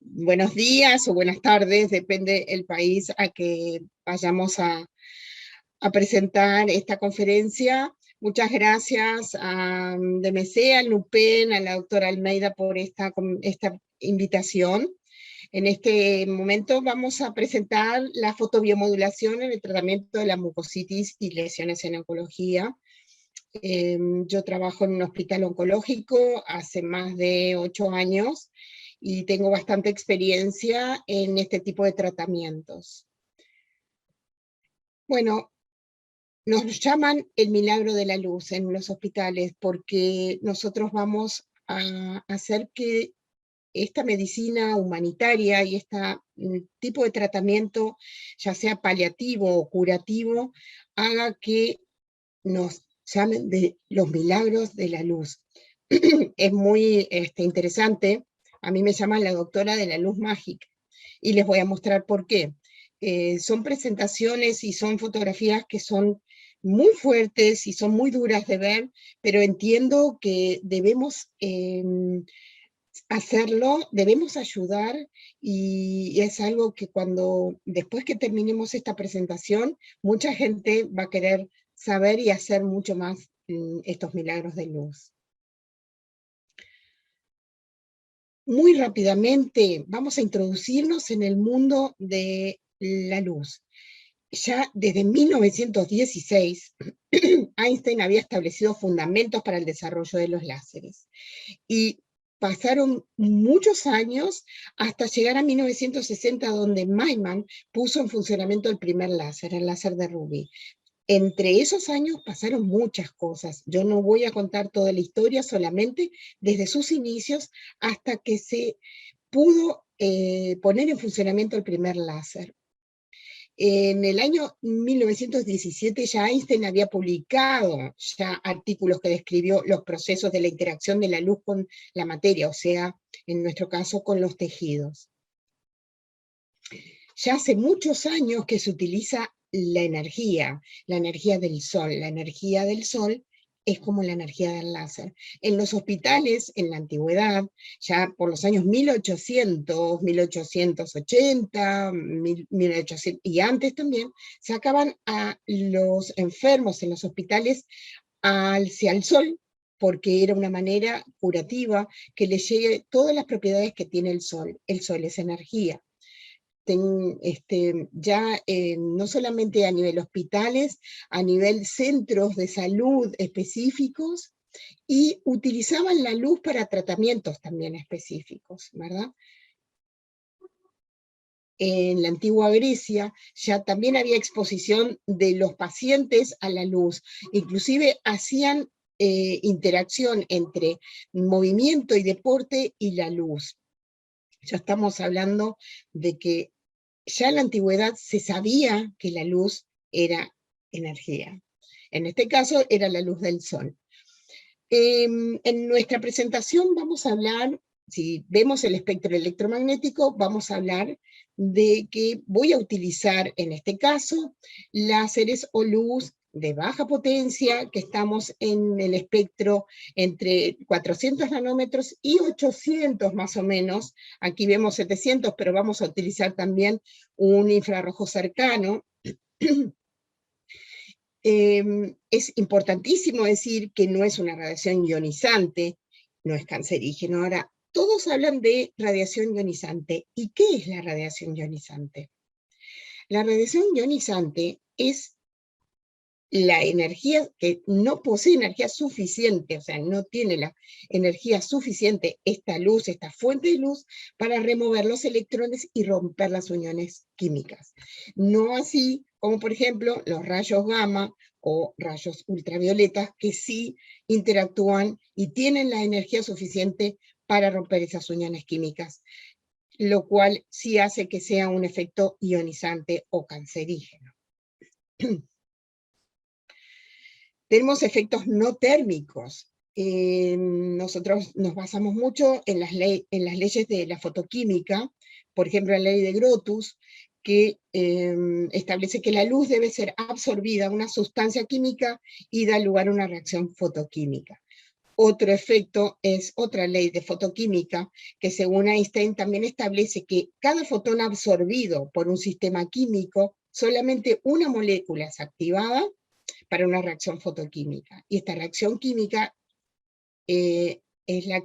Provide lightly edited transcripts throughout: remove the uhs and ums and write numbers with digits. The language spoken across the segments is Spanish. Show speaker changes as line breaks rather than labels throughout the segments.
Buenos días o buenas tardes, depende el país a que vayamos a presentar esta conferencia. Muchas gracias a DMC, al NUPEN, a la doctora Almeida por esta invitación. En este momento vamos a presentar la fotobiomodulación en el tratamiento de la mucositis y lesiones en oncología. Yo trabajo en un hospital oncológico hace más de 8 años y tengo bastante experiencia en este tipo de tratamientos. Bueno, nos llaman el milagro de la luz en los hospitales porque nosotros vamos a hacer que esta medicina humanitaria y este tipo de tratamiento, ya sea paliativo o curativo, haga que nos llamen de los milagros de la luz. Es muy interesante. A mí me llaman la doctora de la luz mágica y les voy a mostrar por qué. Son presentaciones y son fotografías que son muy fuertes y son muy duras de ver, pero entiendo que debemos hacerlo, debemos ayudar, y es algo que después que terminemos esta presentación, mucha gente va a querer saber y hacer mucho más estos milagros de luz. Muy rápidamente vamos a introducirnos en el mundo de la luz. Ya desde 1916, Einstein había establecido fundamentos para el desarrollo de los láseres. Y pasaron muchos años hasta llegar a 1960, donde Maiman puso en funcionamiento el primer láser, el láser de Rubí. Entre esos años pasaron muchas cosas. Yo no voy a contar toda la historia, solamente desde sus inicios hasta que se pudo poner en funcionamiento el primer láser. En el año 1917 ya Einstein había publicado ya artículos que describió los procesos de la interacción de la luz con la materia, o sea, en nuestro caso, con los tejidos. Ya hace muchos años que se utiliza la energía del sol. La energía del sol es como la energía del láser. En los hospitales, en la antigüedad, ya por los años 1800, 1880, 1800, y antes también, sacaban a los enfermos en los hospitales hacia el sol, porque era una manera curativa que les llegue todas las propiedades que tiene el sol. El sol es energía. No solamente a nivel hospitales, a nivel centros de salud específicos, y utilizaban la luz para tratamientos también específicos, ¿verdad? En la antigua Grecia ya también había exposición de los pacientes a la luz, inclusive hacían interacción entre movimiento y deporte y la luz. Ya estamos hablando de que ya en la antigüedad se sabía que la luz era energía. En este caso era la luz del sol. En nuestra presentación vamos a hablar, si vemos el espectro electromagnético, vamos a hablar de que voy a utilizar en este caso láseres o luz de baja potencia, que estamos en el espectro entre 400 nanómetros y 800 más o menos. Aquí vemos 700, pero vamos a utilizar también un infrarrojo cercano. Es importantísimo decir que no es una radiación ionizante, no es cancerígeno. Ahora, todos hablan de radiación ionizante. ¿Y qué es la radiación ionizante? La radiación ionizante es la energía que no posee energía suficiente, o sea, no tiene la energía suficiente, esta luz, esta fuente de luz, para remover los electrones y romper las uniones químicas. No así como, por ejemplo, los rayos gamma o rayos ultravioletas, que sí interactúan y tienen la energía suficiente para romper esas uniones químicas, lo cual sí hace que sea un efecto ionizante o cancerígeno. Tenemos efectos no térmicos. Nosotros nos basamos mucho en las leyes de la fotoquímica, por ejemplo, la ley de Grotius, que establece que la luz debe ser absorbida a una sustancia química y da lugar a una reacción fotoquímica. Otro efecto es otra ley de fotoquímica, que según Einstein también establece que cada fotón absorbido por un sistema químico, solamente una molécula es activada para una reacción fotoquímica. Y esta reacción química es en la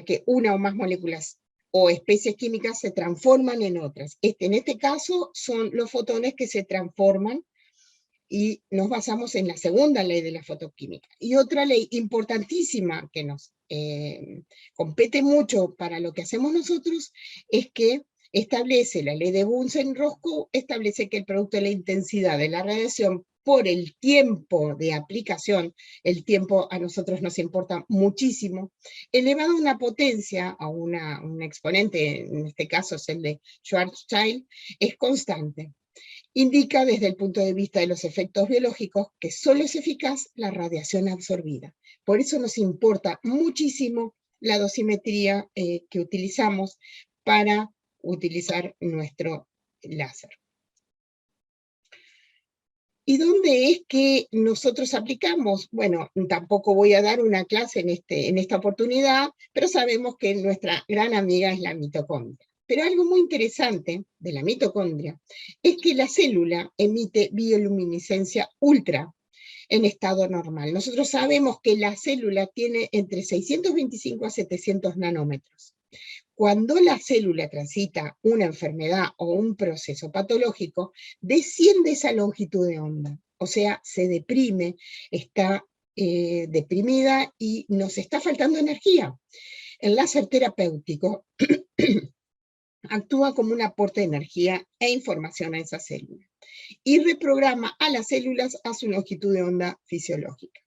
que una o más moléculas o especies químicas se transforman en otras. En este caso son los fotones que se transforman, y nos basamos en la segunda ley de la fotoquímica. Y otra ley importantísima que nos compete mucho para lo que hacemos nosotros es que establece, la ley de Bunsen-Roscoe, establece que el producto de la intensidad de la radiación por el tiempo de aplicación, el tiempo a nosotros nos importa muchísimo, elevado a una potencia, a un exponente, en este caso es el de Schwarzschild, es constante. Indica desde el punto de vista de los efectos biológicos que solo es eficaz la radiación absorbida. Por eso nos importa muchísimo la dosimetría que utilizamos para utilizar nuestro láser. ¿Y dónde es que nosotros aplicamos? Bueno, tampoco voy a dar una clase en esta oportunidad, pero sabemos que nuestra gran amiga es la mitocondria. Pero algo muy interesante de la mitocondria es que la célula emite bioluminiscencia ultra en estado normal. Nosotros sabemos que la célula tiene entre 625 a 700 nanómetros. Cuando la célula transita una enfermedad o un proceso patológico, desciende esa longitud de onda, o sea, se deprime, está deprimida y nos está faltando energía. El láser terapéutico actúa como un aporte de energía e información a esa célula y reprograma a las células a su longitud de onda fisiológica.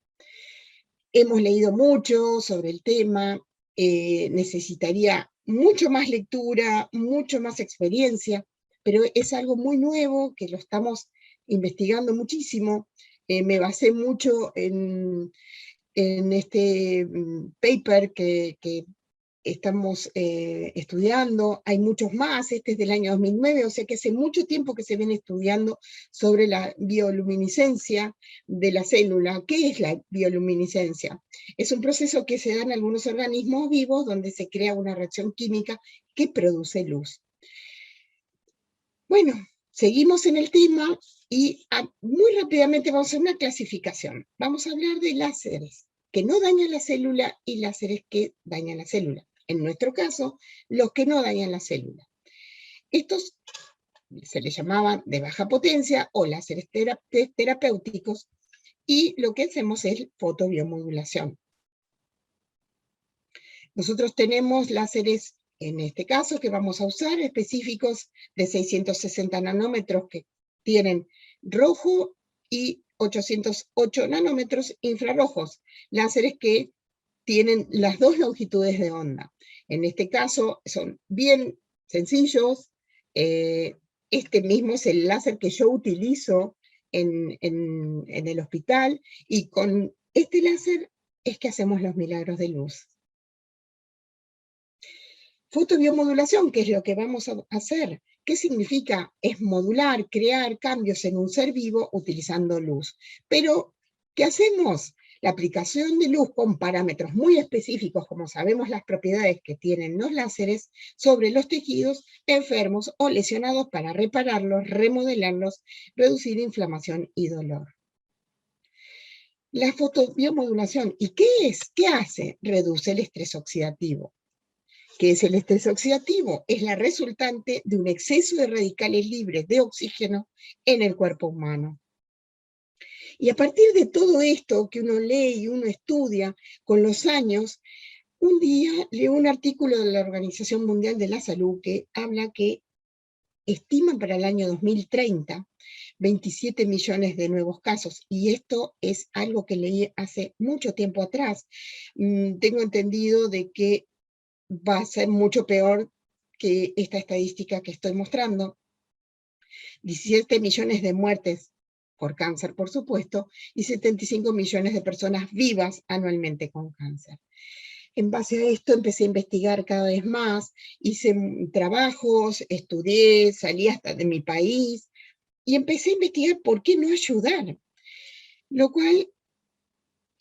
Hemos leído mucho sobre el tema, necesitaría mucho más lectura, mucho más experiencia, pero es algo muy nuevo que lo estamos investigando muchísimo. Me basé mucho en este paper que estamos estudiando. Hay muchos más, este es del año 2009, o sea que hace mucho tiempo que se viene estudiando sobre la bioluminiscencia de la célula. ¿Qué es la bioluminiscencia? Es un proceso que se da en algunos organismos vivos donde se crea una reacción química que produce luz. Bueno, seguimos en el tema y muy rápidamente vamos a hacer una clasificación. Vamos a hablar de láseres que no dañan la célula y láseres que dañan la célula. En nuestro caso, los que no dañan la célula. Estos se les llamaban de baja potencia o láseres terapéuticos, y lo que hacemos es fotobiomodulación. Nosotros tenemos láseres, en este caso, que vamos a usar, específicos de 660 nanómetros que tienen rojo y 808 nanómetros infrarrojos, láseres que tienen las dos longitudes de onda. En este caso son bien sencillos. Este mismo es el láser que yo utilizo en el hospital, y con este láser es que hacemos los milagros de luz. Fotobiomodulación, ¿qué es lo que vamos a hacer? ¿Qué significa? Es modular, crear cambios en un ser vivo utilizando luz. Pero, ¿qué hacemos? La aplicación de luz con parámetros muy específicos, como sabemos las propiedades que tienen los láseres, sobre los tejidos enfermos o lesionados para repararlos, remodelarlos, reducir inflamación y dolor. La fotobiomodulación, ¿y qué es? ¿Qué hace? Reduce el estrés oxidativo. ¿Qué es el estrés oxidativo? Es la resultante de un exceso de radicales libres de oxígeno en el cuerpo humano. Y a partir de todo esto que uno lee y uno estudia con los años, un día leo un artículo de la Organización Mundial de la Salud que habla que estiman para el año 2030 27 millones de nuevos casos, y esto es algo que leí hace mucho tiempo atrás. Tengo entendido de que va a ser mucho peor que esta estadística que estoy mostrando. 17 millones de muertes por cáncer, por supuesto, y 75 millones de personas vivas anualmente con cáncer. En base a esto empecé a investigar cada vez más, hice trabajos, estudié, salí hasta de mi país, y empecé a investigar por qué no ayudar. Lo cual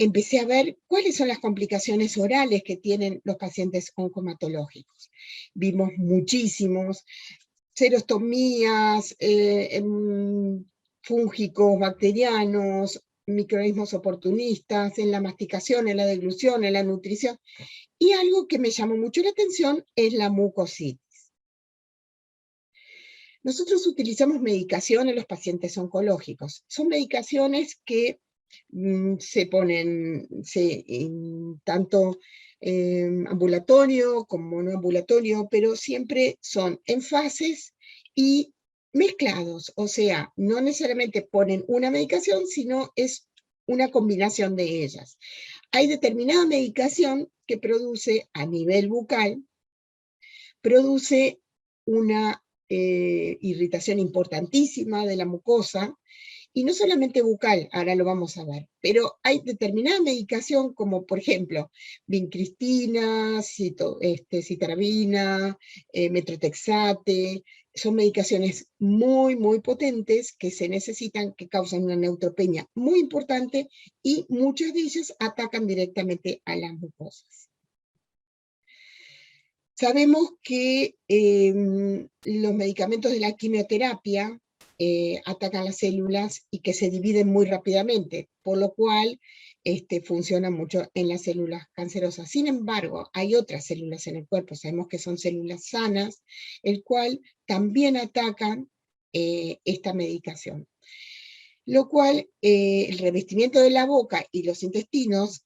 empecé a ver cuáles son las complicaciones orales que tienen los pacientes oncomatológicos. Vimos muchísimos, serostomías, fúngicos, bacterianos, microorganismos oportunistas, en la masticación, en la deglución, en la nutrición, y algo que me llamó mucho la atención es la mucositis. Nosotros utilizamos medicación en los pacientes oncológicos. Son medicaciones que se ponen tanto ambulatorio como no ambulatorio, pero siempre son en fases y mezclados, o sea, no necesariamente ponen una medicación, sino es una combinación de ellas. Hay determinada medicación que produce a nivel bucal, produce una irritación importantísima de la mucosa, y no solamente bucal, ahora lo vamos a ver, pero hay determinada medicación como por ejemplo vincristina, citarabina, metrotexate, son medicaciones muy, muy potentes que se necesitan, que causan una neutropenia muy importante y muchas de ellas atacan directamente a las mucosas. Sabemos que los medicamentos de la quimioterapia atacan las células y que se dividen muy rápidamente, por lo cual funcionan mucho en las células cancerosas. Sin embargo, hay otras células en el cuerpo, sabemos que son células sanas, el cual también atacan esta medicación. Lo cual, el revestimiento de la boca y los intestinos,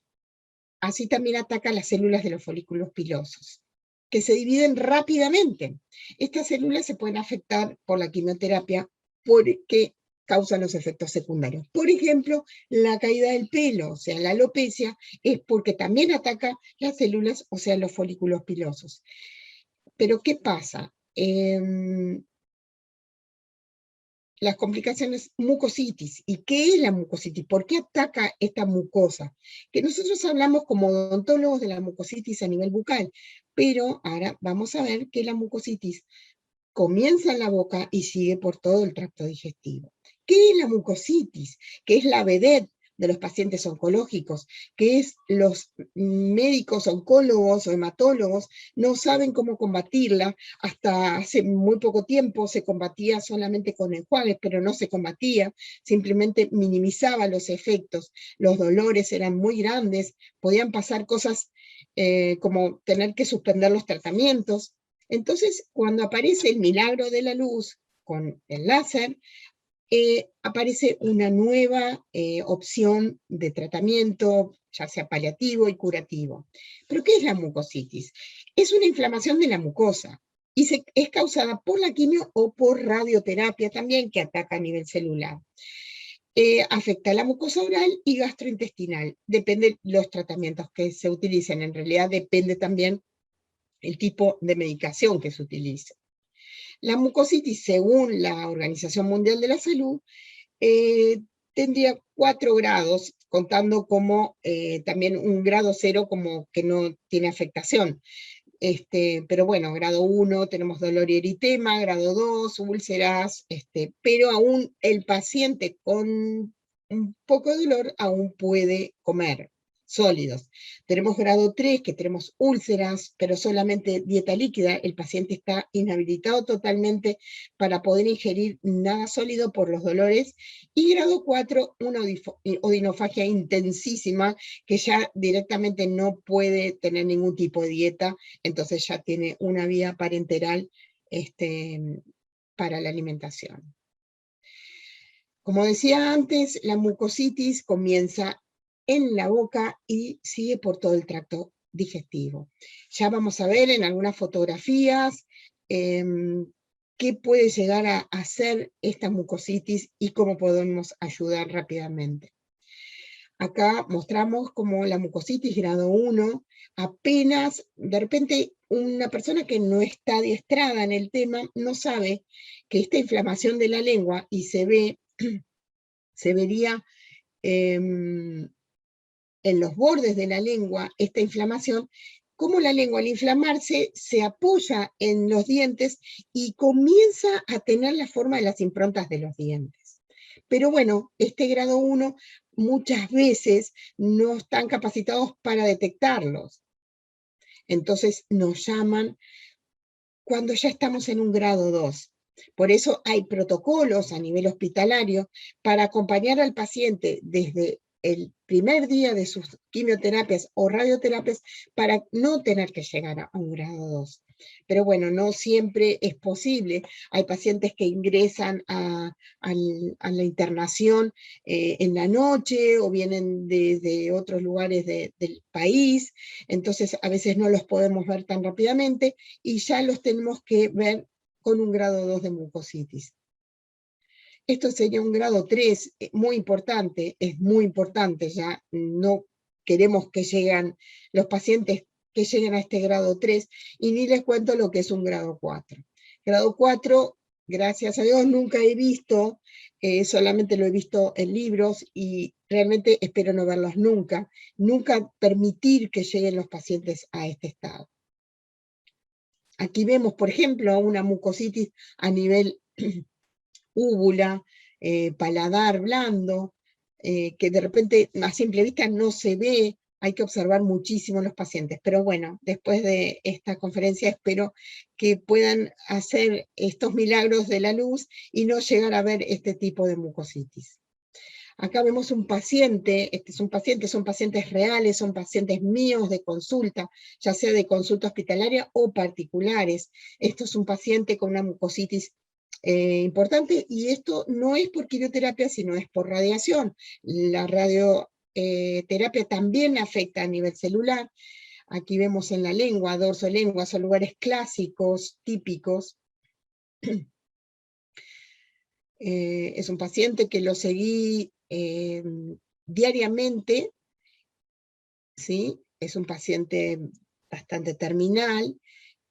así también ataca las células de los folículos pilosos, que se dividen rápidamente. Estas células se pueden afectar por la quimioterapia porque causan los efectos secundarios. Por ejemplo, la caída del pelo, o sea, la alopecia, es porque también ataca las células, o sea, los folículos pilosos. Pero, ¿qué pasa? Las complicaciones, mucositis. ¿Y qué es la mucositis? ¿Por qué ataca esta mucosa? Que nosotros hablamos como odontólogos de la mucositis a nivel bucal, pero ahora vamos a ver que la mucositis comienza en la boca y sigue por todo el tracto digestivo. ¿Qué es la mucositis? Que es la vedette de los pacientes oncológicos, que es los médicos oncólogos o hematólogos no saben cómo combatirla. Hasta hace muy poco tiempo se combatía solamente con enjuagues, pero no se combatía, simplemente minimizaba los efectos. Los dolores eran muy grandes, podían pasar cosas como tener que suspender los tratamientos. Entonces, cuando aparece el milagro de la luz con el láser, aparece una nueva opción de tratamiento, ya sea paliativo y curativo. ¿Pero qué es la mucositis? Es una inflamación de la mucosa y es causada por la quimio o por radioterapia también, que ataca a nivel celular. Afecta a la mucosa oral y gastrointestinal. Depende de los tratamientos que se utilicen. En realidad depende también el tipo de medicación que se utilice. La mucositis, según la Organización Mundial de la Salud, tendría 4 grados, contando como también un grado 0 como que no tiene afectación. Pero bueno, grado 1 tenemos dolor y eritema, grado 2, úlceras, pero aún el paciente con un poco de dolor aún puede comer sólidos. Tenemos grado 3, que tenemos úlceras, pero solamente dieta líquida, el paciente está inhabilitado totalmente para poder ingerir nada sólido por los dolores, y grado 4, una odinofagia intensísima, que ya directamente no puede tener ningún tipo de dieta, entonces ya tiene una vía parenteral para la alimentación. Como decía antes, la mucositis comienza en la boca y sigue por todo el tracto digestivo. Ya vamos a ver en algunas fotografías qué puede llegar a hacer esta mucositis y cómo podemos ayudar rápidamente. Acá mostramos como la mucositis grado 1, apenas, de repente, una persona que no está adiestrada en el tema no sabe que esta inflamación de la lengua, y se vería en los bordes de la lengua esta inflamación, como la lengua al inflamarse se apoya en los dientes y comienza a tener la forma de las improntas de los dientes. Pero bueno, este grado 1 muchas veces no están capacitados para detectarlos. Entonces nos llaman cuando ya estamos en un grado 2. Por eso hay protocolos a nivel hospitalario para acompañar al paciente desde el primer día de sus quimioterapias o radioterapias para no tener que llegar a un grado 2. Pero bueno, no siempre es posible. Hay pacientes que ingresan a la internación en la noche o vienen de otros lugares del país, entonces a veces no los podemos ver tan rápidamente y ya los tenemos que ver con un grado 2 de mucositis. Esto sería un grado 3, muy importante, es muy importante, ya no queremos que lleguen los pacientes que lleguen a este grado 3, y ni les cuento lo que es un grado 4. Grado 4, gracias a Dios, nunca he visto, solamente lo he visto en libros, y realmente espero no verlos nunca, nunca permitir que lleguen los pacientes a este estado. Aquí vemos, por ejemplo, una mucositis a nivel úvula, paladar blando, que de repente a simple vista no se ve, hay que observar muchísimo los pacientes. Pero bueno, después de esta conferencia espero que puedan hacer estos milagros de la luz y no llegar a ver este tipo de mucositis. Acá vemos un paciente, este es un paciente, son pacientes reales, son pacientes míos de consulta, ya sea de consulta hospitalaria o particulares. Esto es un paciente con una mucositis importante, y esto no es por quimioterapia, sino es por radiación. La radioterapia también afecta a nivel celular. Aquí vemos en la lengua, dorso lengua, son lugares clásicos, típicos. Es un paciente que lo seguí diariamente, ¿sí? Es un paciente bastante terminal,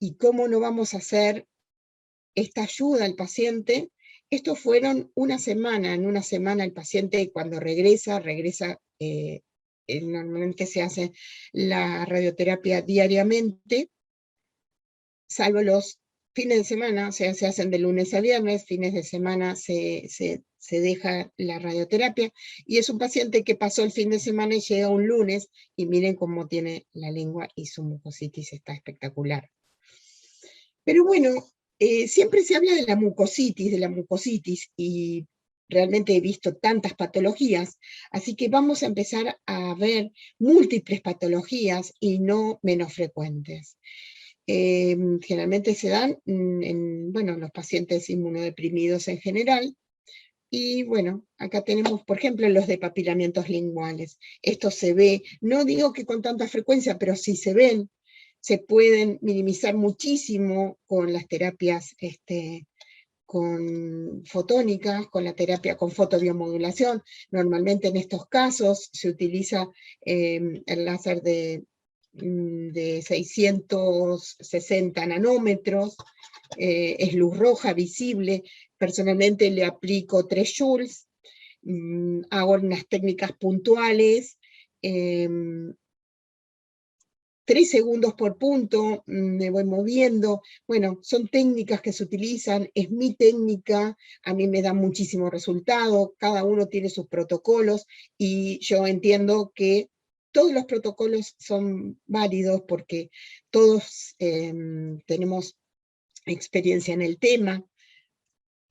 y cómo no vamos a hacer esta ayuda al paciente. Estos fueron una semana, en una semana el paciente cuando regresa, normalmente se hace la radioterapia diariamente, salvo los fines de semana, o sea, se hacen de lunes a viernes, fines de semana se deja la radioterapia, y es un paciente que pasó el fin de semana y llega un lunes, y miren cómo tiene la lengua y su mucositis está espectacular. Pero bueno, siempre se habla de la mucositis, y realmente he visto tantas patologías, así que vamos a empezar a ver múltiples patologías y no menos frecuentes. Generalmente se dan en los pacientes inmunodeprimidos en general, y bueno, acá tenemos, por ejemplo, los de papilamientos linguales. Esto se ve, no digo que con tanta frecuencia, pero sí se ven, se pueden minimizar muchísimo con las terapias con fotónicas, con la terapia con fotobiomodulación. Normalmente en estos casos se utiliza el láser de 660 nanómetros, es luz roja visible. Personalmente le aplico 3 joules, hago unas técnicas puntuales, 3 segundos por punto, me voy moviendo. Bueno, son técnicas que se utilizan, es mi técnica, a mí me da muchísimo resultado, cada uno tiene sus protocolos, y yo entiendo que todos los protocolos son válidos porque todos tenemos experiencia en el tema.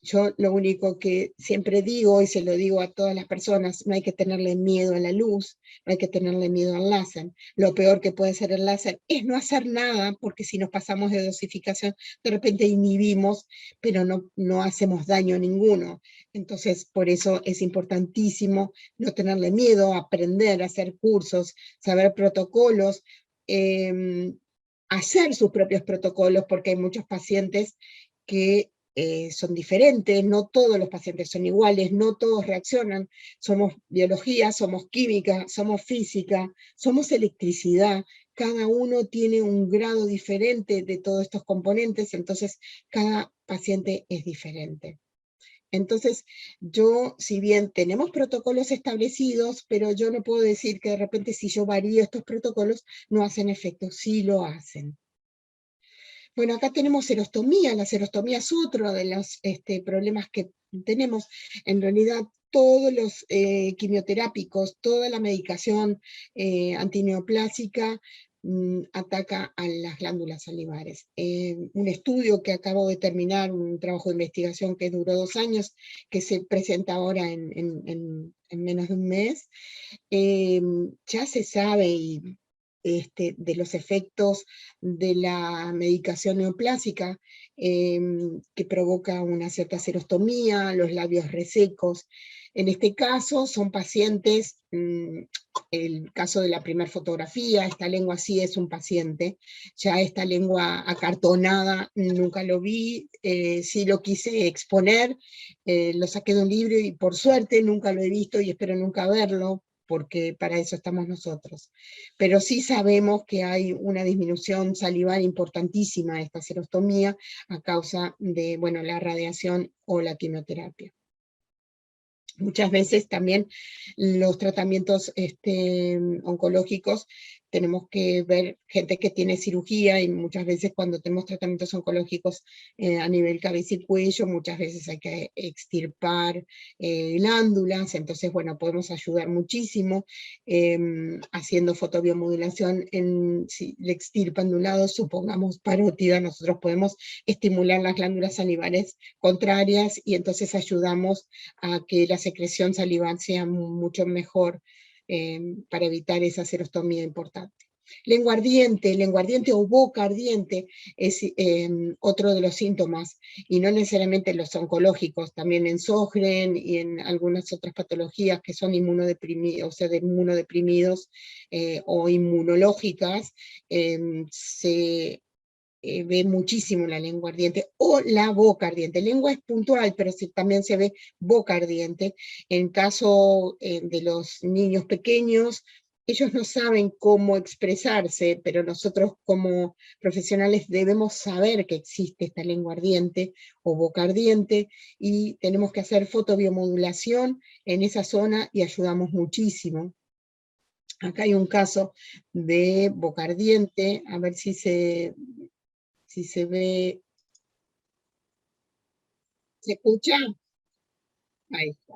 Yo lo único que siempre digo, y se lo digo a todas las personas, no hay que tenerle miedo a la luz, no hay que tenerle miedo al láser. Lo peor que puede ser el láser es no hacer nada, porque si nos pasamos de dosificación, de repente inhibimos, pero no hacemos daño a ninguno. Entonces, por eso es importantísimo no tenerle miedo, aprender, hacer cursos, saber protocolos, hacer sus propios protocolos, porque hay muchos pacientes que son diferentes, no todos los pacientes son iguales, no todos reaccionan. Somos biología, somos química, somos física, somos electricidad, cada uno tiene un grado diferente de todos estos componentes, entonces cada paciente es diferente. Entonces, yo, si bien tenemos protocolos establecidos, pero yo no puedo decir que de repente si yo varío estos protocolos no hacen efecto, sí lo hacen. Bueno, acá tenemos serostomía. La serostomía es otro de los problemas que tenemos. En realidad, todos los quimioterápicos, toda la medicación antineoplásica ataca a las glándulas salivares. Un estudio que acabo de terminar, un trabajo de investigación que duró 2 años, que se presenta ahora en menos de un mes, ya se sabe de los efectos de la medicación neoplásica que provoca una cierta serostomía, los labios resecos. En este caso son pacientes, el caso de la primera fotografía, esta lengua sí es un paciente, ya esta lengua acartonada nunca lo vi, sí lo quise exponer, lo saqué de un libro y por suerte nunca lo he visto y espero nunca verlo, porque para eso estamos nosotros. Pero sí sabemos que hay una disminución salivar importantísima de esta serostomía a causa de, bueno, la radiación o la quimioterapia. Muchas veces también los tratamientos oncológicos, tenemos que ver gente que tiene cirugía y muchas veces cuando tenemos tratamientos oncológicos a nivel cabeza y cuello, muchas veces hay que extirpar glándulas, entonces bueno, podemos ayudar muchísimo haciendo fotobiomodulación. Si le extirpan de un lado, supongamos parótida, nosotros podemos estimular las glándulas salivares contrarias y entonces ayudamos a que la secreción salival sea mucho mejor para evitar esa serostomía importante. Lengua ardiente o boca ardiente es otro de los síntomas, y no necesariamente los oncológicos, también en Sjögren y en algunas otras patologías que son inmunodeprimidos, o sea, de inmunodeprimidos o inmunológicas, se ve muchísimo la lengua ardiente o la boca ardiente. Lengua es puntual, pero también se ve boca ardiente. En caso de los niños pequeños, ellos no saben cómo expresarse, pero nosotros como profesionales debemos saber que existe esta lengua ardiente o boca ardiente y tenemos que hacer fotobiomodulación en esa zona y ayudamos muchísimo. Acá hay un caso de boca ardiente, a ver si se ve, ¿se escucha? Ahí está.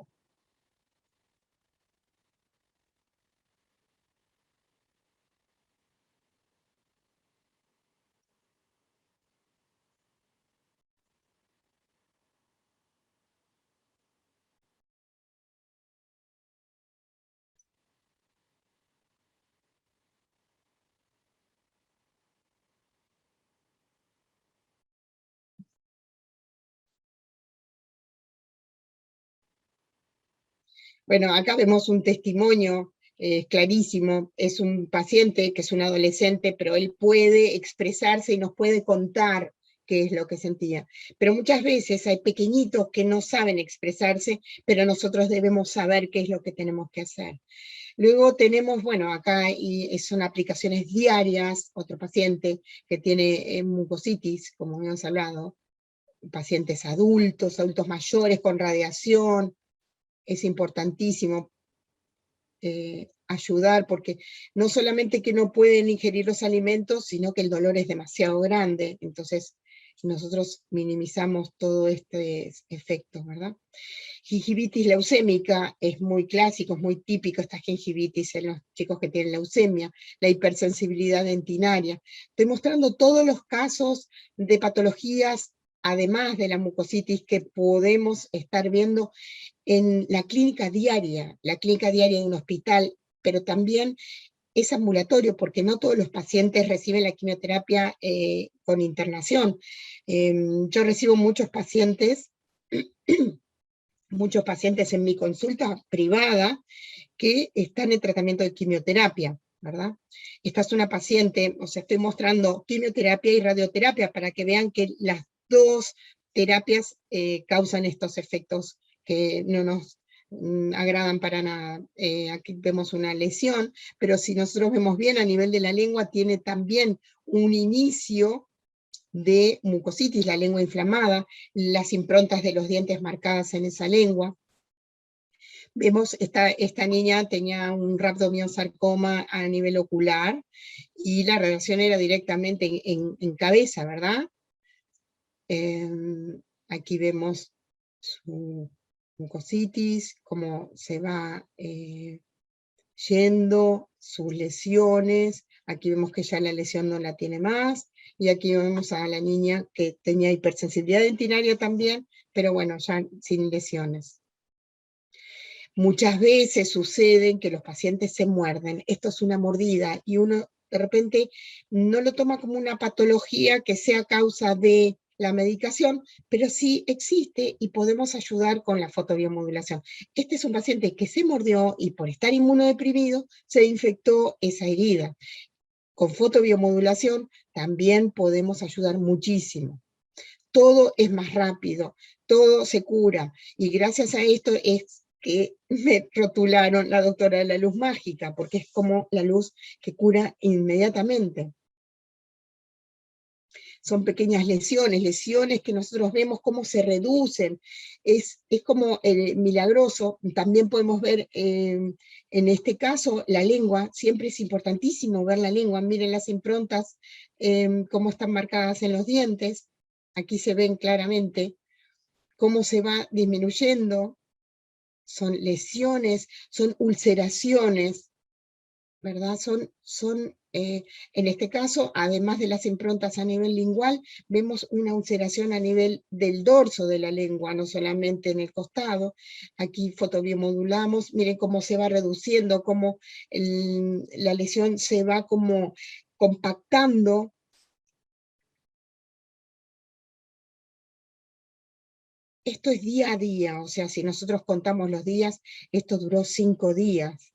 Bueno, acá vemos un testimonio clarísimo. Es un paciente que es un adolescente, pero él puede expresarse y nos puede contar qué es lo que sentía. Pero muchas veces hay pequeñitos que no saben expresarse, pero nosotros debemos saber qué es lo que tenemos que hacer. Luego tenemos, bueno, acá son aplicaciones diarias, otro paciente que tiene mucositis, como habíamos hablado, pacientes adultos, adultos mayores con radiación. Es importantísimo ayudar, porque no solamente que no pueden ingerir los alimentos, sino que el dolor es demasiado grande, entonces nosotros minimizamos todo este efecto, ¿verdad? Gingivitis leucémica es muy clásico, es muy típico esta gingivitis en los chicos que tienen leucemia, la hipersensibilidad dentinaria. Estoy mostrando todos los casos de patologías, además de la mucositis, que podemos estar viendo en la clínica diaria de un hospital, pero también es ambulatorio, porque no todos los pacientes reciben la quimioterapia con internación. Yo recibo muchos pacientes en mi consulta privada que están en tratamiento de quimioterapia, ¿verdad? Esta es una paciente, o sea, estoy mostrando quimioterapia y radioterapia para que vean que las dos terapias causan estos efectos que no nos agradan para nada. Aquí vemos una lesión, pero si nosotros vemos bien a nivel de la lengua, tiene también un inicio de mucositis, la lengua inflamada, las improntas de los dientes marcadas en esa lengua. Vemos, esta niña tenía un rhabdomyosarcoma a nivel ocular, y la radiación era directamente en cabeza, ¿verdad? Aquí vemos su mucositis, cómo se va yendo, sus lesiones. Aquí vemos que ya la lesión no la tiene más, y aquí vemos a la niña que tenía hipersensibilidad dentinaria también, pero bueno, ya sin lesiones. Muchas veces sucede que los pacientes se muerden. Esto es una mordida, y uno de repente no lo toma como una patología que sea causa de la medicación, pero sí existe y podemos ayudar con la fotobiomodulación. Este es un paciente que se mordió y por estar inmunodeprimido se infectó esa herida. Con fotobiomodulación también podemos ayudar muchísimo. Todo es más rápido, todo se cura, y gracias a esto es que me rotularon la doctora de la luz mágica, porque es como la luz que cura inmediatamente. Son pequeñas lesiones que nosotros vemos cómo se reducen, es como milagroso. También podemos ver, en este caso, la lengua. Siempre es importantísimo ver la lengua. Miren las improntas, cómo están marcadas en los dientes. Aquí se ven claramente cómo se va disminuyendo. Son lesiones, son ulceraciones, ¿verdad? En este caso, además de las improntas a nivel lingual, vemos una ulceración a nivel del dorso de la lengua, no solamente en el costado. Aquí fotobiomodulamos, miren cómo se va reduciendo, cómo la lesión se va como compactando. Esto es día a día, o sea, si nosotros contamos los días, esto duró 5 días.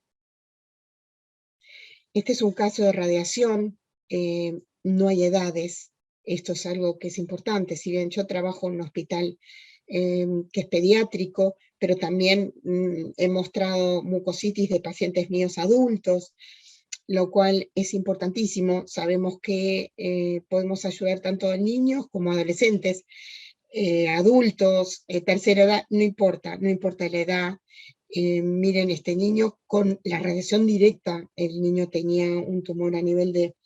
Este es un caso de radiación, no hay edades. Esto es algo que es importante. Si bien yo trabajo en un hospital que es pediátrico, pero también he mostrado mucositis de pacientes míos adultos, lo cual es importantísimo. Sabemos que podemos ayudar tanto a niños como a adolescentes, adultos, tercera edad, no importa la edad. Miren, este niño con la radiación directa, el niño tenía un tumor a nivel de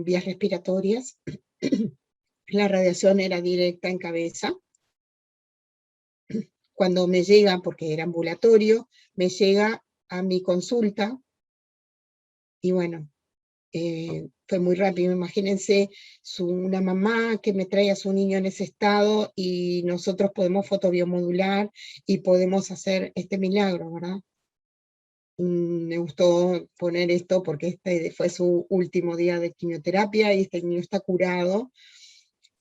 vías respiratorias, la radiación era directa en cabeza. Cuando me llega, porque era ambulatorio, me llega a mi consulta, y bueno, fue muy rápido. Imagínense una mamá que me trae a su niño en ese estado, y nosotros podemos fotobiomodular y podemos hacer este milagro, ¿verdad? Me gustó poner esto porque este fue su último día de quimioterapia y este niño está curado,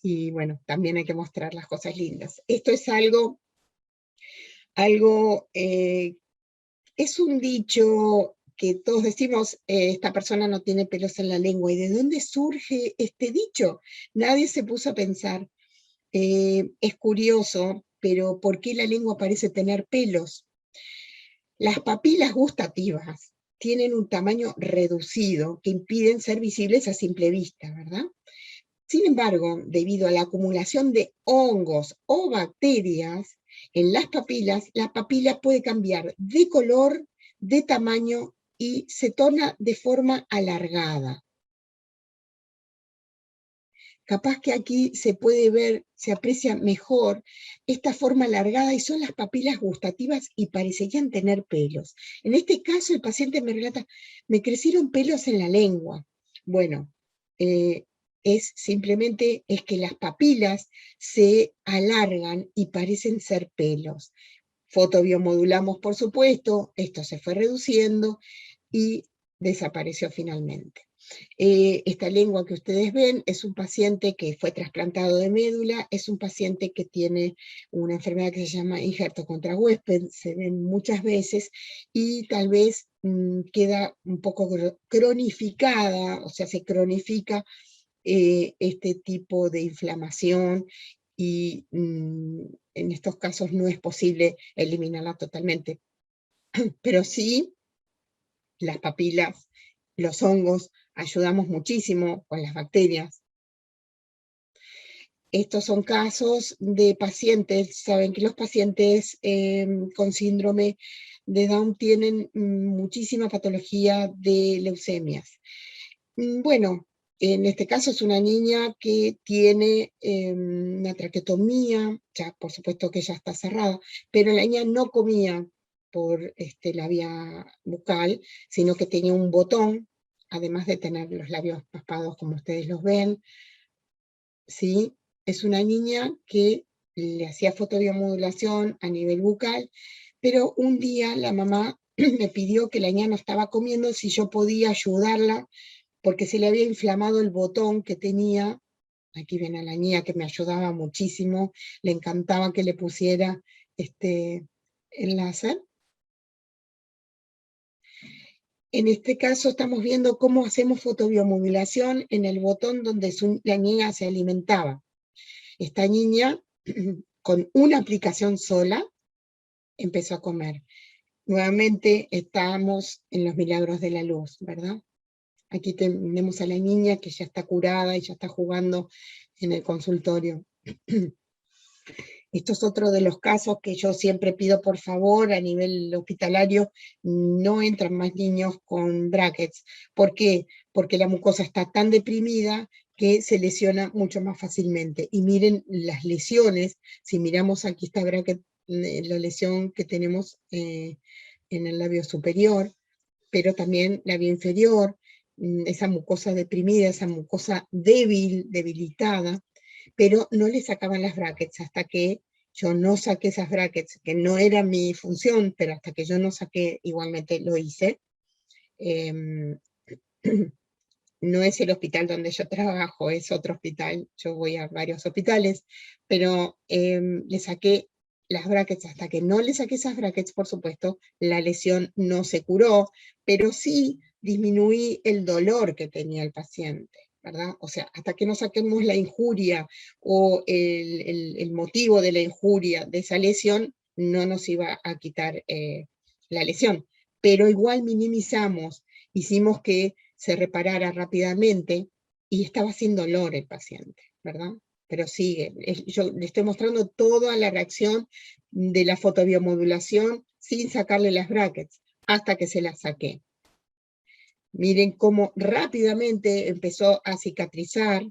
y bueno, también hay que mostrar las cosas lindas. Esto es es un dicho que todos decimos, esta persona no tiene pelos en la lengua. ¿Y de dónde surge este dicho? Nadie se puso a pensar. Es curioso, pero ¿por qué la lengua parece tener pelos? Las papilas gustativas tienen un tamaño reducido que impiden ser visibles a simple vista, ¿verdad? Sin embargo, debido a la acumulación de hongos o bacterias en las papilas, la papila puede cambiar de color, de tamaño, y se torna de forma alargada. Capaz que aquí se puede ver, se aprecia mejor esta forma alargada, y son las papilas gustativas y parecerían tener pelos. En este caso, el paciente me relata: me crecieron pelos en la lengua. Bueno, simplemente es que las papilas se alargan y parecen ser pelos. Fotobiomodulamos, por supuesto, esto se fue reduciendo y desapareció finalmente. Esta lengua que ustedes ven es un paciente que fue trasplantado de médula, es un paciente que tiene una enfermedad que se llama injerto contra huésped, se ven muchas veces, y tal vez queda un poco cronificada, o sea, se cronifica este tipo de inflamación, y en estos casos no es posible eliminarla totalmente, pero sí las papilas, los hongos, ayudamos muchísimo con las bacterias. Estos son casos de pacientes, saben que los pacientes con síndrome de Down tienen muchísima patología de leucemias. Bueno, en este caso es una niña que tiene una traqueotomía, ya por supuesto que ya está cerrada, pero la niña no comía por la vía bucal, sino que tenía un botón, además de tener los labios paspados como ustedes los ven, ¿sí? Es una niña que le hacía fotobiomodulación a nivel bucal, pero un día la mamá me pidió que la niña no estaba comiendo, si yo podía ayudarla, porque se le había inflamado el botón que tenía. Aquí ven a la niña que me ayudaba muchísimo, le encantaba que le pusiera el láser. En este caso estamos viendo cómo hacemos fotobiomodulación en el botón donde la niña se alimentaba. Esta niña, con una aplicación sola, empezó a comer. Nuevamente estamos en los milagros de la luz, ¿verdad? Aquí tenemos a la niña que ya está curada y ya está jugando en el consultorio. Esto es otro de los casos que yo siempre pido por favor a nivel hospitalario, no entran más niños con brackets. ¿Por qué? Porque la mucosa está tan deprimida que se lesiona mucho más fácilmente. Y miren las lesiones, si miramos aquí está bracket, la lesión que tenemos en el labio superior, pero también labio inferior, esa mucosa deprimida, esa mucosa débil, debilitada, pero no le sacaban las brackets hasta que yo no saqué esas brackets, que no era mi función, pero hasta que yo no saqué, igualmente lo hice. No es el hospital donde yo trabajo, es otro hospital, yo voy a varios hospitales, pero le saqué las brackets, hasta que no le saqué esas brackets, por supuesto, la lesión no se curó, pero sí disminuí el dolor que tenía el paciente, ¿verdad? O sea, hasta que no saquemos la injuria o el motivo de la injuria de esa lesión, no nos iba a quitar la lesión. Pero igual minimizamos, hicimos que se reparara rápidamente y estaba sin dolor el paciente, ¿verdad? Pero sigue, yo le estoy mostrando toda la reacción de la fotobiomodulación sin sacarle las brackets, hasta que se las saqué. Miren cómo rápidamente empezó a cicatrizar,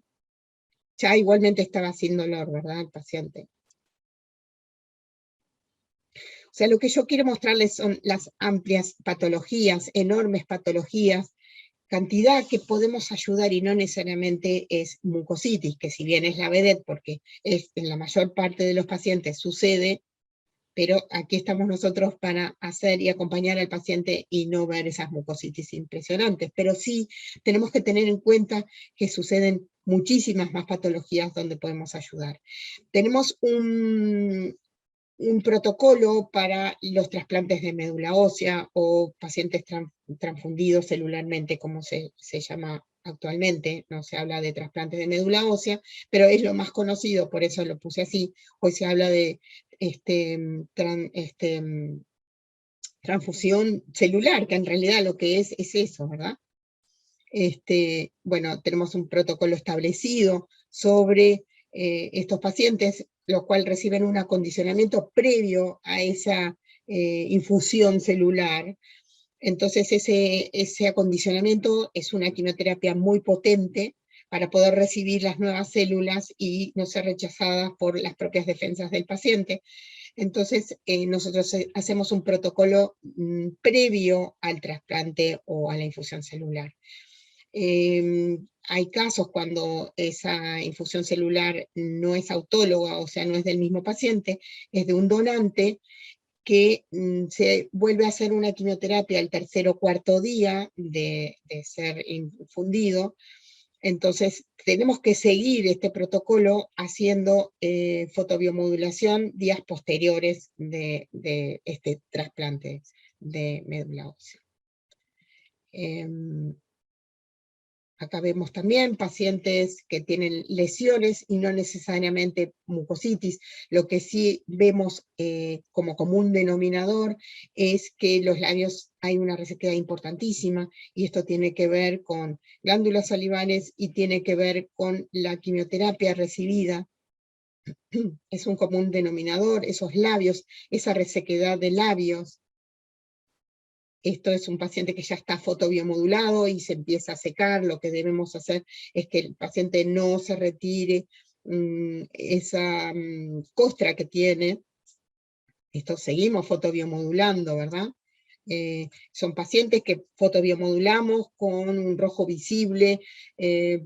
ya igualmente estaba sin dolor, ¿verdad? El paciente. O sea, lo que yo quiero mostrarles son las amplias patologías, enormes patologías, cantidad que podemos ayudar, y no necesariamente es mucositis, que si bien es la vedette, porque es en la mayor parte de los pacientes sucede, pero aquí estamos nosotros para hacer y acompañar al paciente y no ver esas mucositis impresionantes. Pero sí tenemos que tener en cuenta que suceden muchísimas más patologías donde podemos ayudar. Tenemos un protocolo para los trasplantes de médula ósea o pacientes transfundidos celularmente, como se llama actualmente. No se habla de trasplantes de médula ósea, pero es lo más conocido, por eso lo puse así. Hoy se habla de transfusión celular, que en realidad lo que es eso, ¿verdad? Bueno, tenemos un protocolo establecido sobre estos pacientes, los cuales reciben un acondicionamiento previo a esa infusión celular. Entonces ese acondicionamiento es una quimioterapia muy potente para poder recibir las nuevas células y no ser rechazadas por las propias defensas del paciente. Entonces nosotros hacemos un protocolo previo al trasplante o a la infusión celular. Hay casos cuando esa infusión celular no es autóloga, o sea, no es del mismo paciente, es de un donante que se vuelve a hacer una quimioterapia al tercer o cuarto día de ser infundido. Entonces, tenemos que seguir este protocolo haciendo fotobiomodulación días posteriores de este trasplante de médula ósea. Acá vemos también pacientes que tienen lesiones y no necesariamente mucositis. Lo que sí vemos como común denominador es que los labios hay una resequedad importantísima, y esto tiene que ver con glándulas salivales y tiene que ver con la quimioterapia recibida es un común denominador, esos labios, esa resequedad de labios. Esto es un paciente que ya está fotobiomodulado y se empieza a secar. Lo que debemos hacer es que el paciente no se retire esa costra que tiene. Esto seguimos fotobiomodulando, ¿verdad? Son pacientes que fotobiomodulamos con un rojo visible,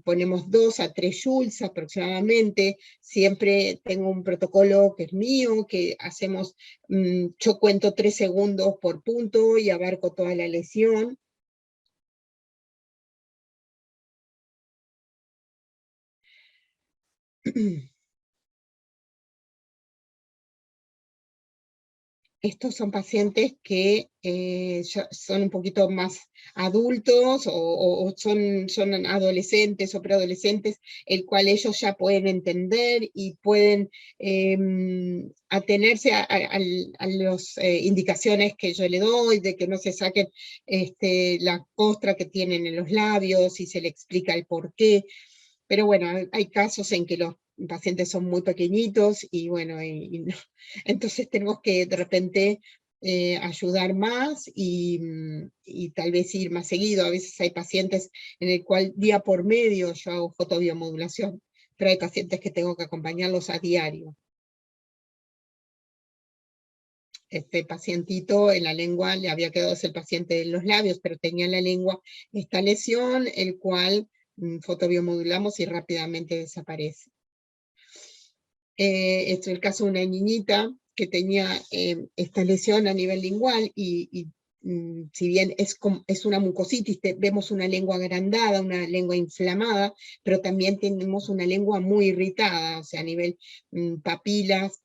ponemos 2 a 3 joules aproximadamente. Siempre tengo un protocolo que es mío, que hacemos, yo cuento 3 segundos por punto y abarco toda la lesión. Estos son pacientes que ya son un poquito más adultos o son adolescentes o preadolescentes, el cual ellos ya pueden entender y pueden atenerse a las indicaciones que yo le doy, de que no se saquen la costra que tienen en los labios y se le explica el por qué. Pero bueno, hay casos en que los pacientes son muy pequeñitos y bueno, entonces tenemos que de repente ayudar más y tal vez ir más seguido. A veces hay pacientes en el cual día por medio yo hago fotobiomodulación, pero hay pacientes que tengo que acompañarlos a diario. Este pacientito en la lengua le había quedado el paciente en los labios, pero tenía en la lengua esta lesión, el cual fotobiomodulamos y rápidamente desaparece. Este es el caso de una niñita que tenía esta lesión a nivel lingual y si bien es una mucositis, vemos una lengua agrandada, una lengua inflamada, pero también tenemos una lengua muy irritada, o sea, a nivel papilas.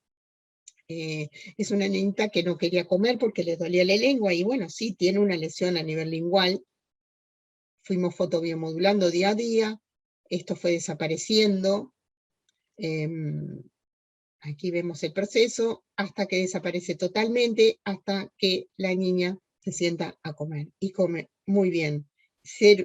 Es una niñita que no quería comer porque le dolía la lengua y bueno, sí, tiene una lesión a nivel lingual. Fuimos fotobiomodulando día a día, esto fue desapareciendo. Aquí vemos el proceso hasta que desaparece totalmente, hasta que la niña se sienta a comer y come muy bien.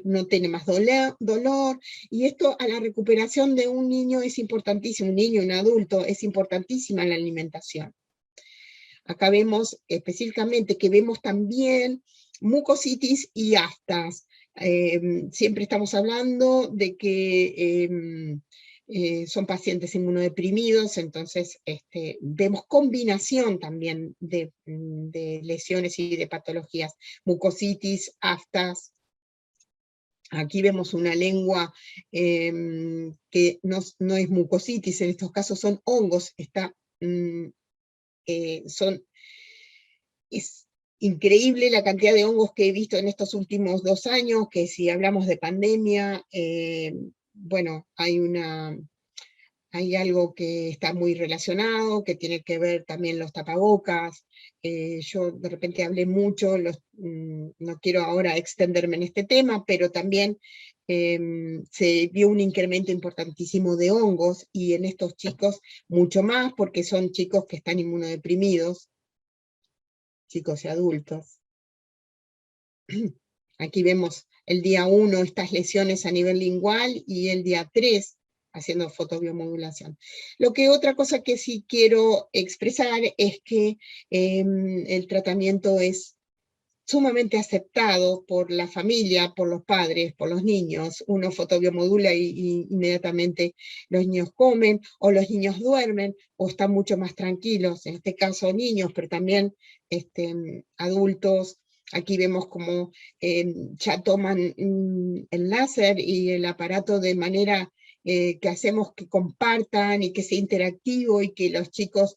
No tiene más dolor, y esto a la recuperación de un niño es importantísimo, un niño, un adulto, es importantísima la alimentación. Acá vemos específicamente que vemos también mucositis y aftas. Siempre estamos hablando de que son pacientes inmunodeprimidos, entonces vemos combinación también de lesiones y de patologías, mucositis, aftas. Aquí vemos una lengua que no es mucositis, en estos casos son hongos, es increíble la cantidad de hongos que he visto en estos últimos 2 años, que si hablamos de pandemia, bueno, hay algo que está muy relacionado, que tiene que ver también los tapabocas. Yo de repente hablé mucho, no quiero ahora extenderme en este tema, pero también se vio un incremento importantísimo de hongos, y en estos chicos mucho más, porque son chicos que están inmunodeprimidos, chicos y adultos. Aquí vemos el día 1 estas lesiones a nivel lingual y el día 3 haciendo fotobiomodulación. Otra cosa que sí quiero expresar es que el tratamiento es sumamente aceptado por la familia, por los padres, por los niños. Uno fotobiomodula y inmediatamente los niños comen, o los niños duermen, o están mucho más tranquilos, en este caso niños, pero también adultos. Aquí vemos como ya toman el láser y el aparato de manera que hacemos que compartan y que sea interactivo, y que los chicos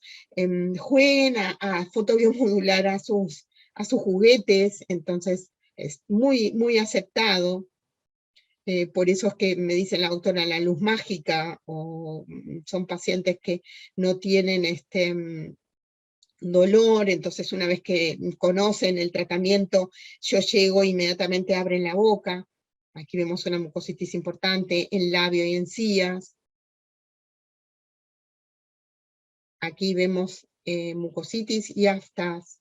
jueguen a fotobiomodular a sus juguetes. Entonces es muy, muy aceptado. Por eso es que me dice la doctora la luz mágica, o son pacientes que no tienen dolor, entonces una vez que conocen el tratamiento, yo llego e inmediatamente abren la boca. Aquí vemos una mucositis importante en labio y encías. Aquí vemos mucositis y aftas.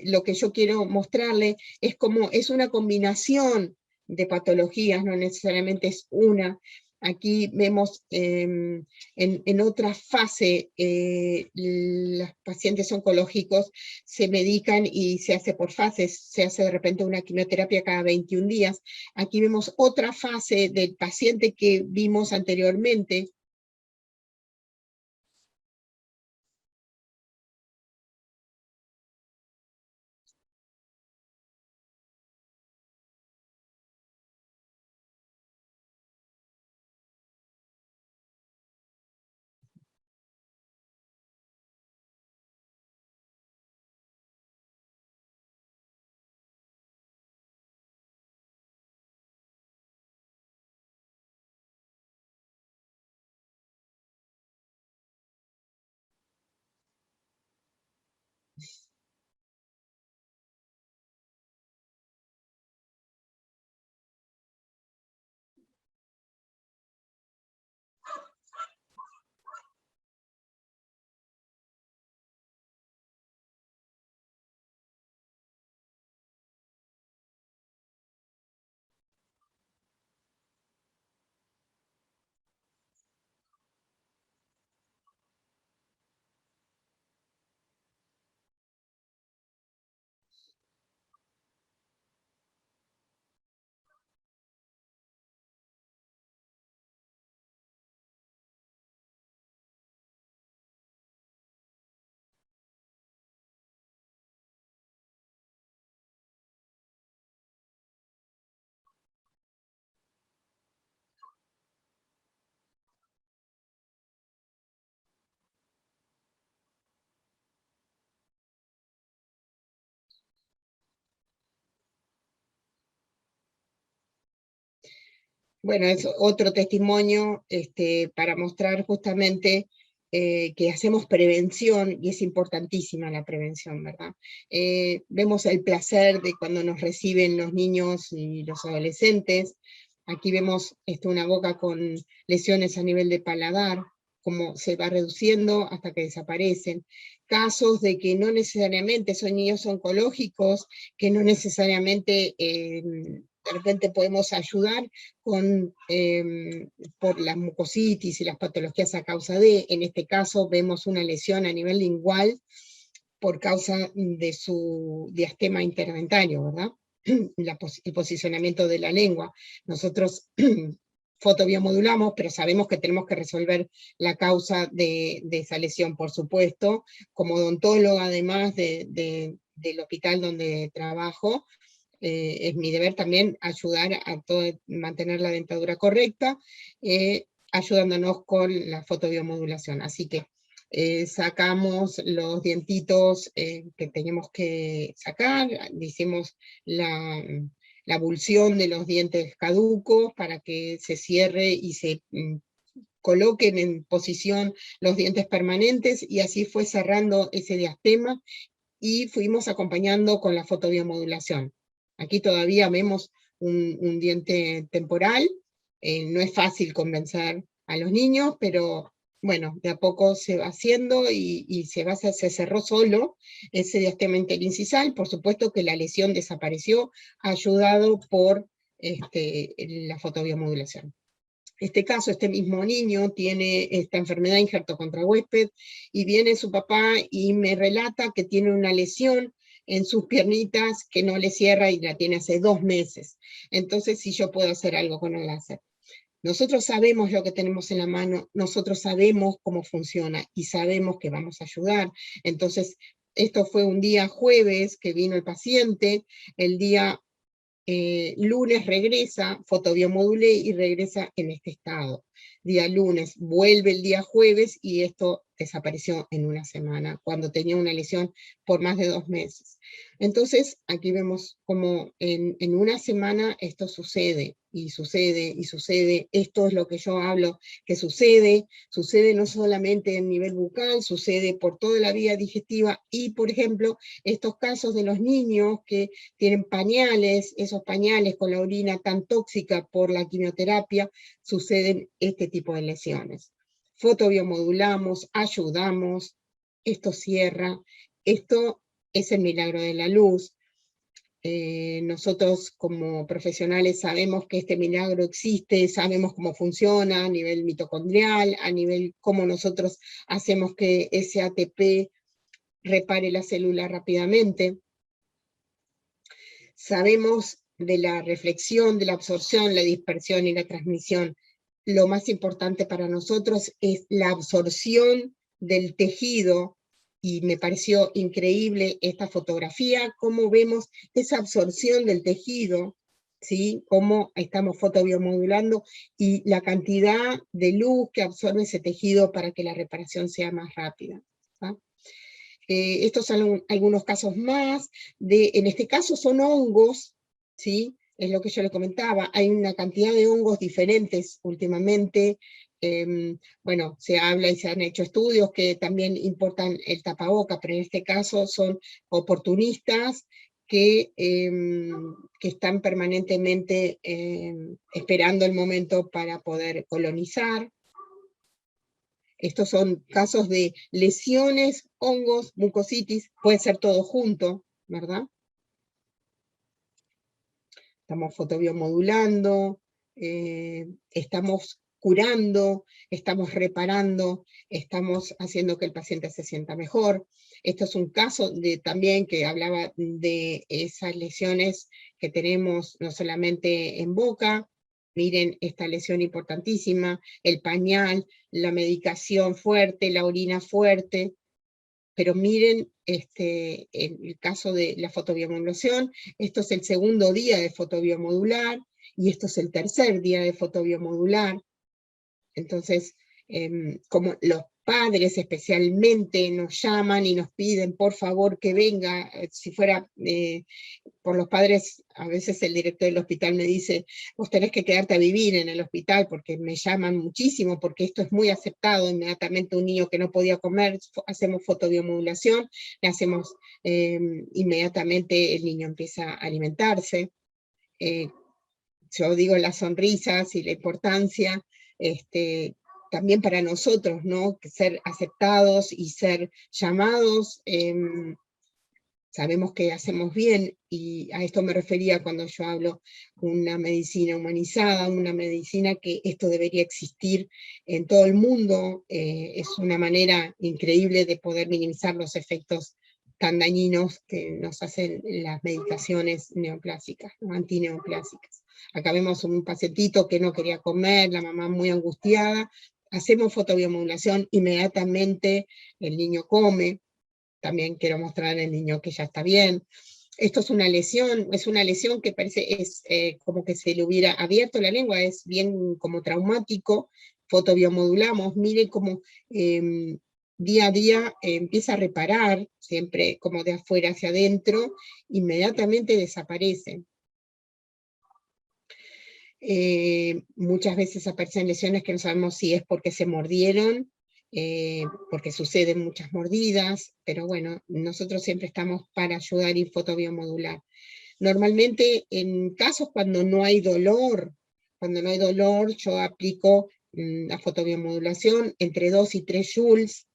Lo que yo quiero mostrarle es cómo es una combinación de patologías, no necesariamente es una. Aquí vemos en otra fase, los pacientes oncológicos se medican y se hace por fases, se hace de repente una quimioterapia cada 21 días. Aquí vemos otra fase del paciente que vimos anteriormente. Bueno, es otro testimonio para mostrar justamente que hacemos prevención, y es importantísima la prevención, ¿verdad? Vemos el placer de cuando nos reciben los niños y los adolescentes. Aquí vemos una boca con lesiones a nivel de paladar, cómo se va reduciendo hasta que desaparecen. Casos de que no necesariamente son niños oncológicos, que no necesariamente de repente podemos ayudar por las mucositis y las patologías a causa de, en este caso vemos una lesión a nivel lingual por causa de su diastema interdentario, ¿verdad? El posicionamiento de la lengua. Nosotros fotobiomodulamos, pero sabemos que tenemos que resolver la causa de esa lesión, por supuesto. Como odontóloga, además del hospital donde trabajo, es mi deber también ayudar a mantener la dentadura correcta, ayudándonos con la fotobiomodulación. Así que sacamos los dientitos que teníamos que sacar, hicimos la abulsión de los dientes caducos para que se cierre y se coloquen en posición los dientes permanentes, y así fue cerrando ese diastema, y fuimos acompañando con la fotobiomodulación. Aquí todavía vemos un diente temporal, no es fácil convencer a los niños, pero bueno, de a poco se va haciendo y se cerró solo ese diastema interincisal. Por supuesto que la lesión desapareció, ayudado por la fotobiomodulación. Este caso, este mismo niño tiene esta enfermedad injerto contra huésped, y viene su papá y me relata que tiene una lesión en sus piernitas que no le cierra y la tiene hace 2 meses. Entonces, si yo puedo hacer algo con el láser. Nosotros sabemos lo que tenemos en la mano, nosotros sabemos cómo funciona y sabemos que vamos a ayudar. Entonces, esto fue un día jueves que vino el paciente, el día lunes regresa, fotobiomodulé y regresa en este estado. Día lunes, vuelve el día jueves y esto desapareció en una semana, cuando tenía una lesión por más de 2 meses. Entonces, aquí vemos como en una semana esto sucede, y sucede, y sucede. Esto es lo que yo hablo, que sucede no solamente en nivel bucal, sucede por toda la vía digestiva, y por ejemplo, estos casos de los niños que tienen pañales, esos pañales con la orina tan tóxica por la quimioterapia, suceden este tipo de lesiones. Fotobiomodulamos, ayudamos, esto cierra, esto es el milagro de la luz. nosotros como profesionales sabemos que este milagro existe, sabemos cómo funciona a nivel mitocondrial, a nivel cómo nosotros hacemos que ese ATP repare la célula rápidamente. Sabemos de la reflexión, de la absorción, la dispersión y la transmisión. Lo más importante para nosotros es la absorción del tejido, y me pareció increíble esta fotografía, cómo vemos esa absorción del tejido, ¿sí? Cómo estamos fotobiomodulando y la cantidad de luz que absorbe ese tejido para que la reparación sea más rápida, ¿tá? Estos son algunos casos más, en este caso son hongos, ¿sí? Es lo que yo le comentaba, hay una cantidad de hongos diferentes últimamente. Bueno, se habla y se han hecho estudios que también importan el tapaboca, pero en este caso son oportunistas que están permanentemente esperando el momento para poder colonizar. Estos son casos de lesiones, hongos, mucositis, puede ser todo junto, ¿verdad? Estamos fotobiomodulando, estamos curando, estamos reparando, estamos haciendo que el paciente se sienta mejor. Esto es un caso también que hablaba de esas lesiones que tenemos no solamente en boca. Miren esta lesión importantísima, el pañal, la medicación fuerte, la orina fuerte, pero miren el caso de la fotobiomodulación. Esto es el segundo día de fotobiomodular, y esto es el tercer día de fotobiomodular. Entonces, como los padres especialmente nos llaman y nos piden por favor que venga, si fuera por los padres, a veces el director del hospital me dice, vos tenés que quedarte a vivir en el hospital, porque me llaman muchísimo, porque esto es muy aceptado. Inmediatamente un niño que no podía comer, hacemos fotobiomodulación, le hacemos, inmediatamente el niño empieza a alimentarse. Yo digo las sonrisas y la importancia, también para nosotros, ¿no? Que ser aceptados y ser llamados. Sabemos que hacemos bien, y a esto me refería cuando yo hablo una medicina humanizada, una medicina que esto debería existir en todo el mundo. Es una manera increíble de poder minimizar los efectos tan dañinos que nos hacen las medicaciones neoplásicas, ¿no? Antineoplásicas. Acá vemos un pacientito que no quería comer, la mamá muy angustiada, hacemos fotobiomodulación, inmediatamente el niño come. También quiero mostrar al niño que ya está bien. Esto es una lesión que parece como que se le hubiera abierto la lengua, es bien como traumático. Fotobiomodulamos, mire cómo día a día empieza a reparar, siempre como de afuera hacia adentro, inmediatamente desaparece. Muchas veces aparecen lesiones que no sabemos si es porque se mordieron, porque suceden muchas mordidas, pero bueno, nosotros siempre estamos para ayudar y fotobiomodular. Normalmente en casos cuando no hay dolor, yo aplico la fotobiomodulación entre 2 y 3 joules.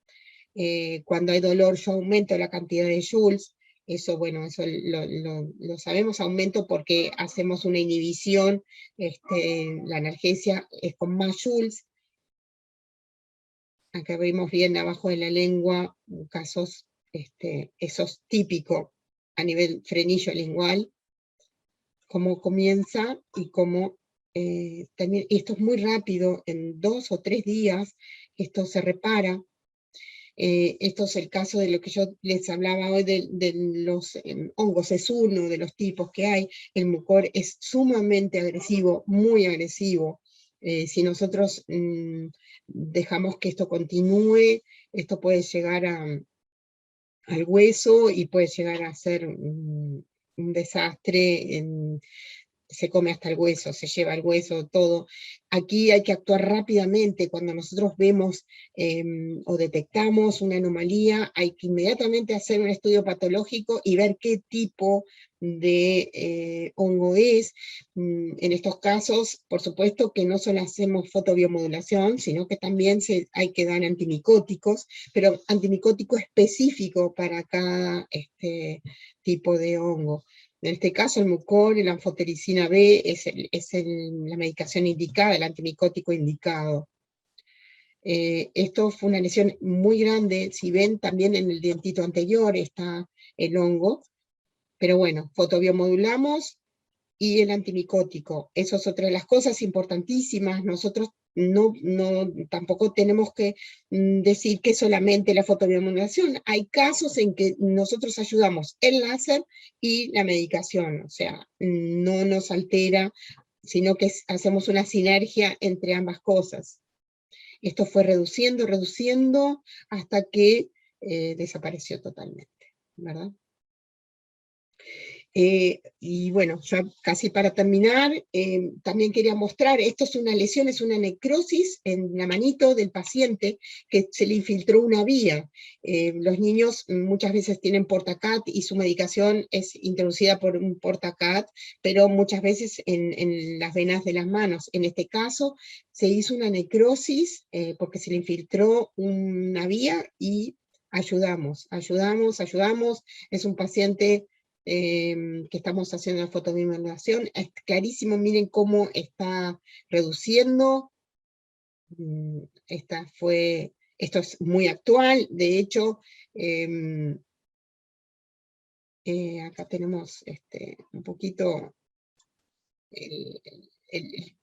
Cuando hay dolor yo aumento la cantidad de joules. Eso, bueno, eso lo sabemos, aumento porque hacemos una inhibición, la analgesia es con más joules. Acá vemos bien abajo de la lengua casos, esos típicos a nivel frenillo lingual, cómo comienza y cómo también, esto es muy rápido, en 2 o 3 días esto se repara. Esto es el caso de lo que yo les hablaba hoy de los hongos, es uno de los tipos que hay. El mucor es sumamente agresivo, muy agresivo. Si nosotros dejamos que esto continúe, esto puede llegar al hueso y puede llegar a ser un desastre. Se come hasta el hueso, se lleva el hueso, todo. Aquí hay que actuar rápidamente. Cuando nosotros vemos o detectamos una anomalía, hay que inmediatamente hacer un estudio patológico y ver qué tipo de hongo es. En estos casos, por supuesto que no solo hacemos fotobiomodulación, sino que también hay que dar antimicóticos, pero antimicótico específico para cada tipo de hongo. En este caso, el Mucor y la anfotericina B la medicación indicada, el antimicótico indicado. Esto fue una lesión muy grande, si ven también en el dientito anterior está el hongo, pero bueno, fotobiomodulamos y el antimicótico. Eso es otra de las cosas importantísimas. Nosotros tampoco tenemos que decir que solamente la fotobiomodulación. Hay casos en que nosotros ayudamos el láser y la medicación, o sea, no nos altera, sino que hacemos una sinergia entre ambas cosas. Esto fue reduciendo, hasta que desapareció totalmente, ¿verdad? Y bueno, ya casi para terminar, también quería mostrar, esto es una lesión, es una necrosis en la manito del paciente que se le infiltró una vía. Los niños muchas veces tienen portacat y su medicación es introducida por un portacat, pero muchas veces en las venas de las manos. En este caso se hizo una necrosis porque se le infiltró una vía y ayudamos. Es un paciente que estamos haciendo la fotobiomodulación, es clarísimo, miren cómo está reduciendo. Esto es muy actual, de hecho, acá tenemos un poquito,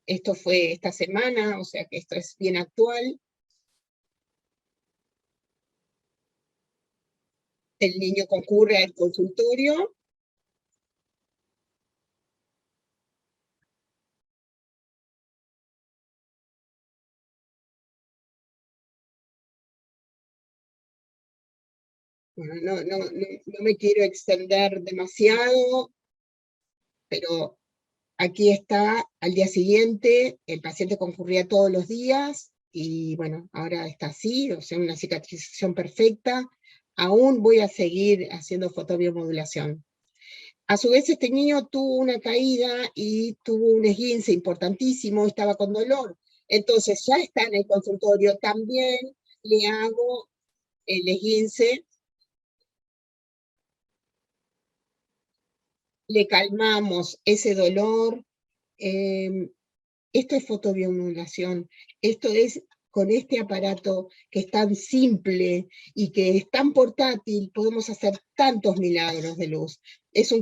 esto fue esta semana, o sea que esto es bien actual. El niño concurre al consultorio. Bueno, no me quiero extender demasiado, pero aquí está, al día siguiente, el paciente concurría todos los días, y bueno, ahora está así, o sea, una cicatrización perfecta. Aún voy a seguir haciendo fotobiomodulación. A su vez, este niño tuvo una caída y tuvo un esguince importantísimo, estaba con dolor. Entonces, ya está en el consultorio, también le hago el esguince, le calmamos ese dolor. Esto es fotobiomodulación, esto es con este aparato que es tan simple y que es tan portátil, podemos hacer tantos milagros de luz. Este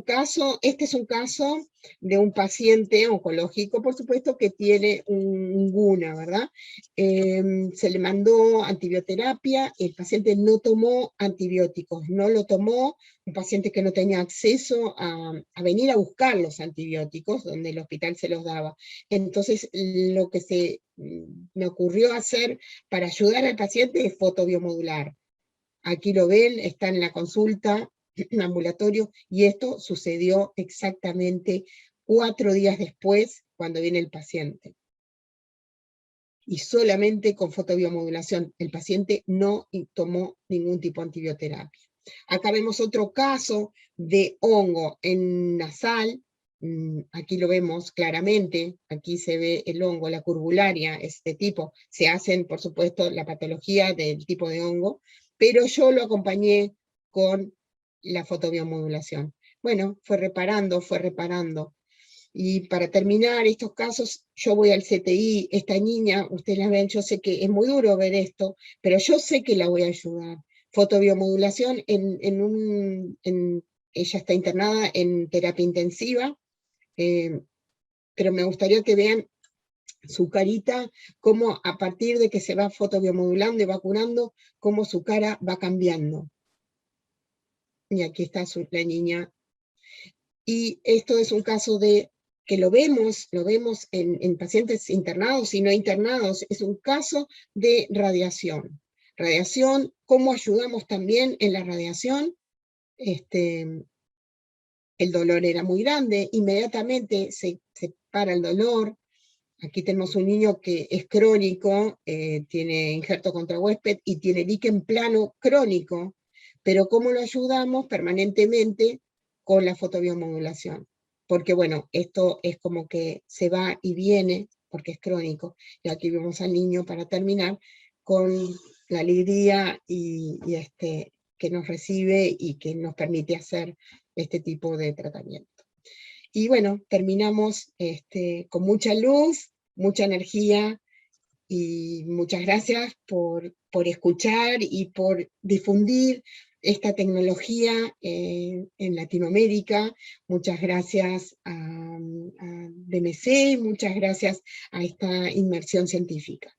es un caso de un paciente oncológico, por supuesto, que tiene un GUNA, ¿verdad? Se le mandó antibioterapia, el paciente no tomó antibióticos, no lo tomó, un paciente que no tenía acceso a venir a buscar los antibióticos, donde el hospital se los daba. Entonces, lo que me ocurrió hacer para ayudar al paciente es fotobiomodular. Aquí lo ven, está en la consulta, en ambulatorio, y esto sucedió exactamente 4 días después, cuando viene el paciente. Y solamente con fotobiomodulación. El paciente no tomó ningún tipo de antibioterapia. Acá vemos otro caso de hongo en nasal. Aquí lo vemos claramente, aquí se ve el hongo, la curvularia, este tipo. Se hacen, por supuesto, la patología del tipo de hongo, pero yo lo acompañé con la fotobiomodulación. Bueno, fue reparando. Y para terminar estos casos, yo voy al CTI, esta niña, ustedes la ven, yo sé que es muy duro ver esto, pero yo sé que la voy a ayudar. Fotobiomodulación, ella está internada en terapia intensiva, pero me gustaría que vean su carita, cómo a partir de que se va fotobiomodulando y vacunando, cómo su cara va cambiando. Y aquí está la niña. Y esto es un caso de que lo vemos en pacientes internados y no internados, es un caso de radiación. Radiación, cómo ayudamos también en la radiación. El dolor era muy grande, inmediatamente se para el dolor. Aquí tenemos un niño que es crónico, tiene injerto contra huésped y tiene líquen plano crónico, pero ¿cómo lo ayudamos? Permanentemente con la fotobiomodulación. Porque bueno, esto es como que se va y viene, porque es crónico. Y aquí vemos al niño, para terminar, con la alegría que nos recibe y que nos permite hacer este tipo de tratamiento. Y bueno, terminamos con mucha luz, mucha energía, y muchas gracias por escuchar y por difundir esta tecnología en Latinoamérica. Muchas gracias a DMC, muchas gracias a esta inmersión científica.